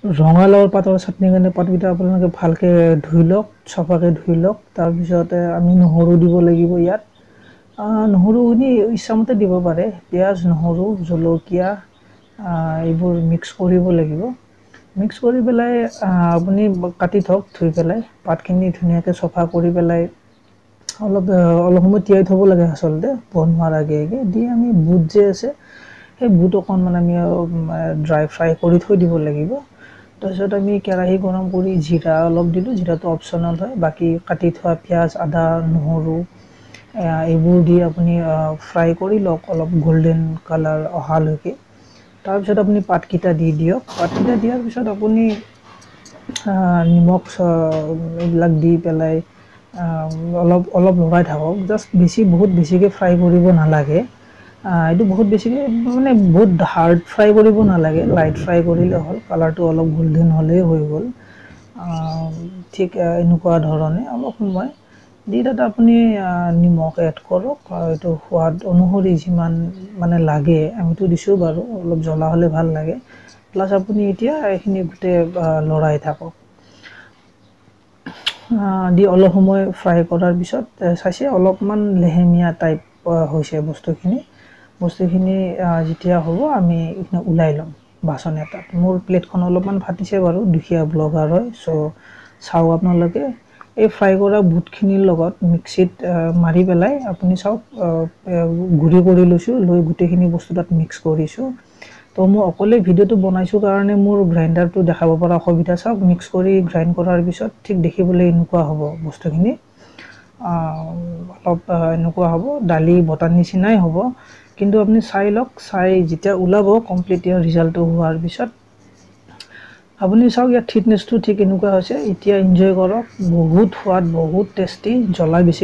ৰঙালাওৰ পাতৰ চাটনি কাৰণে পাতকেইটা আপোনালোকে ভালকৈ ধুই লওক, চফাকৈ ধুই লওক। তাৰপিছতে আমি নহৰু দিব লাগিব ইয়াত। নহৰুখিনি ইচ্ছামতে দিব পাৰে, পিঁয়াজ, নহৰু, জলকীয়া এইবোৰ মিক্স কৰিব লাগিব। মিক্স কৰি পেলাই আপুনি কাটি থওক, ধুই পেলাই পাতখিনি ধুনীয়াকৈ চফা কৰি পেলাই অলপ সময় তিয়াই থ'ব লাগে আচলতে বনোৱাৰ আগে আগে। দি আমি বুট যে আছে, সেই বুট অকণমান আমি ড্ৰাই ফ্ৰাই কৰি থৈ দিব লাগিব। তাৰপিছত আমি কেৰাহী গৰম কৰি জিৰা অলপ দিলোঁ, জিৰাটো অপশ্যনেল হয়। বাকী কাটি থোৱা পিঁয়াজ, আদা, নহৰু এইবোৰ দি আপুনি ফ্ৰাই কৰি লওক অলপ গল্ডেন কালাৰ অহালৈকে। তাৰপিছত আপুনি পাতকেইটা দি দিয়ক। পাতকেইটা দিয়াৰ পিছত আপুনি নিমখ এইবিলাক দি পেলাই অলপ লৰাই থাকক। জাষ্ট বহুত বেছিকৈ ফ্ৰাই কৰিব নালাগে। এইটো বহুত বেছিকৈ মানে বহুত হাৰ্ড ফ্ৰাই কৰিব নালাগে, লাইট ফ্ৰাই কৰিলে হ'ল। কালাৰটো অলপ গোল্ডেন হ'লেই হৈ গ'ল। ঠিক এনেকুৱা ধৰণে অলপ সময় দি তাত আপুনি নিমখ এড কৰক, এইটো সোৱাদ অনুসৰি যিমান মানে লাগে। আমিতো দিছোঁ বাৰু, অলপ জ্বলা হ'লে ভাল লাগে। প্লাছ আপুনি এতিয়া এইখিনি গোটেই লৰাই থাকক। দি অলপ সময় ফ্ৰাই কৰাৰ পিছত চাইছে অলপমান লেহেমীয়া টাইপ হৈছে বস্তুখিনি যেতিয়া হ'ব আমি এইখিনি ওলাই ল'ম বাচন এটাত। মোৰ প্লেটখন অলপমান ফাটিছে বাৰু, দুখীয়া ব্লগাৰ হয়। চ' চাওক আপোনালোকে এই ফ্ৰাই কৰা বুটখিনিৰ লগত মিক্সিত মাৰি পেলাই আপুনি চাওক গুড়ি কৰি লৈছোঁ, লৈ গোটেইখিনি বস্তু তাত মিক্স কৰিছোঁ। তো মই অকলে ভিডিঅ'টো বনাইছোঁ কাৰণে মোৰ গ্ৰাইণ্ডাৰটো দেখাব পৰা অসুবিধা। চাওক মিক্স কৰি গ্ৰাইণ্ড কৰাৰ পিছত ঠিক দেখিবলৈ এনেকুৱা হ'ব বস্তুখিনি। অলপ এনেকুৱা হ'ব, দালি বটাৰ নিচিনাই হ'ব। কিন্তু আপুনি চাই লওক, চাই যেতিয়া ওলাব কমপ্লিট ৰিজাল্টটো হোৱাৰ পিছত আপুনি চাওক ইয়াত থিকনেছটো ঠিক এনেকুৱা হৈছে। এতিয়া এনজয় কৰক, বহুত সোৱাদ, বহুত টেষ্টি, জ্বলা বেছি